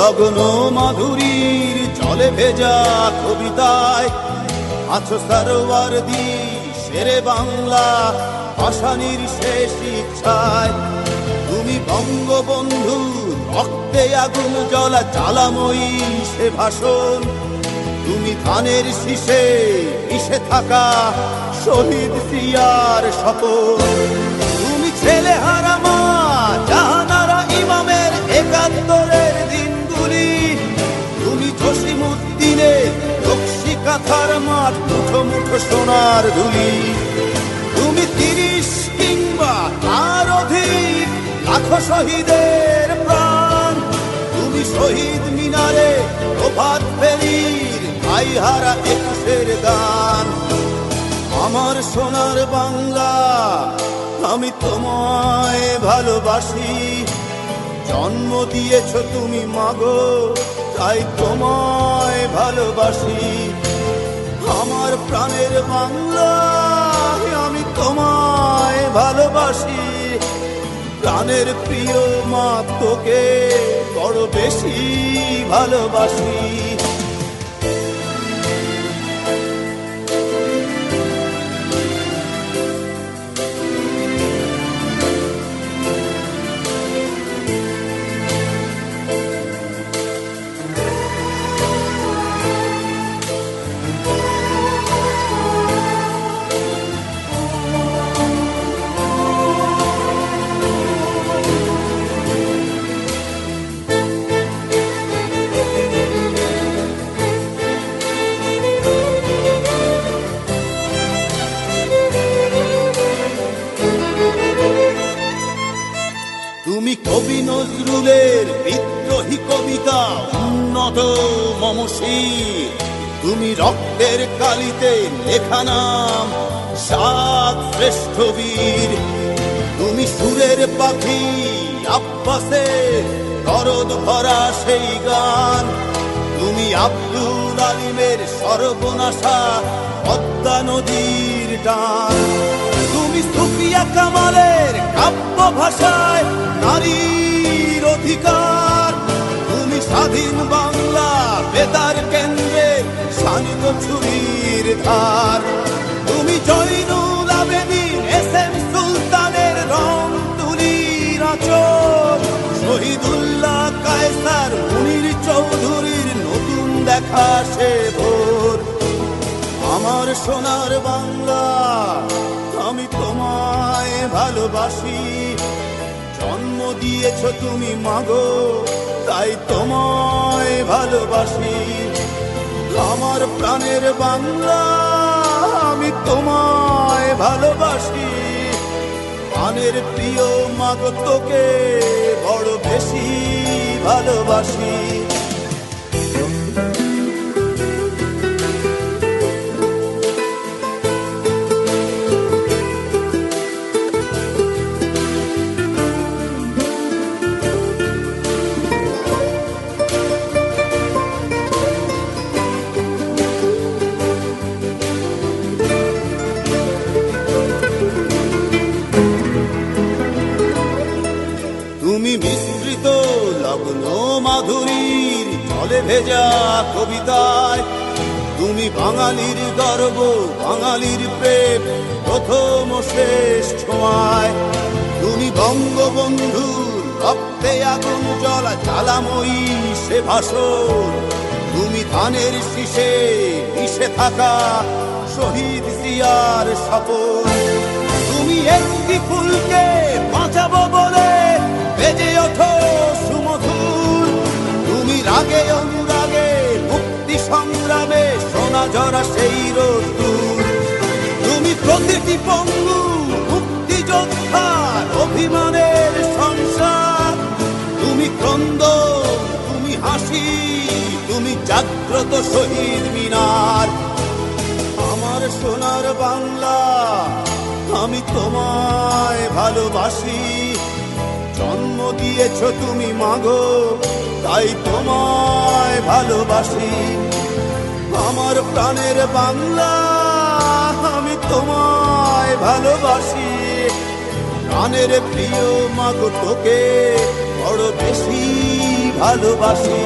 লগ্ন মাধুরীর জলে ভেজা কবিতায় আছো সরোয়ারদি শেরে বাংলা ভাষানির শেষ ইচ্ছায়। তুমি বঙ্গবন্ধু রক্তে আগুন জ্বলা জ্বালাময়ী সে ভাষণ। তুমি ধানের শীষে মিশে থাকা শহীদ জিয়ার শপথ। তুমি ছেলে হারা মা জাহানারা ইমামের একাত্তরের দিনগুলি। তুমি জসিমউদ্দিনের নকশি কাঁথার মাঠ মুঠো মুঠো সোনার ধুলি। তুমি ৩০ কিংবা তার অধিক লাখো শহীদের প্রাণ। তুমি শহীদ মিনারে প্রভাত ফেরির ভাইহারা একুশের গান। আমার সোনার বাংলা আমি তোমায় ভালোবাসি। জন্ম দিয়েছ তুমি মাগো তাই তোমায় ভালোবাসি। আমার প্রাণের বাংলা আমি তোমায় ভালোবাসি। প্রাণের প্রিয় মা তোকে বড় বেশি ভালোবাসি। তুমি কবি নজরুলের বিদ্রোহী কবিতা উন্নত মমশীর। তুমি রক্তের কালিতে লেখা নাম সাত শ্রেষ্ঠ বীর। তুমি সুরের পাখি আব্বাসের দরদ ভরা সেই গান। তুমি আব্দুল আলিমের সর্বনাশা পদ্মা নদীর টান। তুমি সুফিয়া কামালের কাব্য ভাষায় নারীর অধিকার। তুমি স্বাধীন বাংলা বেতার কেন্দ্রের শানিত ছুরির ধার। তুমি জয়নুল আবেদিন এস.এম. সুলতানের রং তুলির আঁচল। শহীদুল্লাহ কায়সার মুনির চৌধুরীর নতুন দেখা সে ভোর। আমার সোনার বাংলা আমি তোমায় ভালোবাসি। জন্ম দিয়েছ তুমি মাগো তাই তোমায় ভালোবাসি। আমার প্রাণের বাংলা আমি তোমায় ভালোবাসি। প্রাণের প্রিয় মাগো তোকে বড় বেশি ভালোবাসি। তুমি মিশ্রিত লগ্ন মাধুরীর জলে ভেজা কবিতায়। তুমি বাঙালির গর্ব বাঙালির প্রেম প্রথম শেষ ছোঁয়ায়। তুমি বঙ্গবন্ধুর রক্তে আগুন জ্বলা জ্বালাময়ী সে ভাষণ। তুমি ধানের শীষে মিশে থাকা শহীদ জিয়ার শপথ। তুমি একটি ফুলকে বাঁচাবো বলে বেজে ওঠো সুমধুর। তুমি রাগে অনুরাগে মুক্তি সংগ্রামে সোনা ঝরা সেই রোদ্দুর। তুমি প্রতিটি পঙ্গু মুক্তিযোদ্ধার অভিমানের সংসার। তুমি ক্রন্দন তুমি হাসি তুমি জাগ্রত শহীদ মিনার। আমার সোনার বাংলা আমি তোমায় ভালোবাসি। জন্ম দিয়েছ তুমি মাগো তাই তোমায় ভালোবাসি। আমার প্রাণের বাংলা আমি তোমায় ভালোবাসি। প্রাণের প্রিয় মাগো তোকে বড় বেশি ভালোবাসি।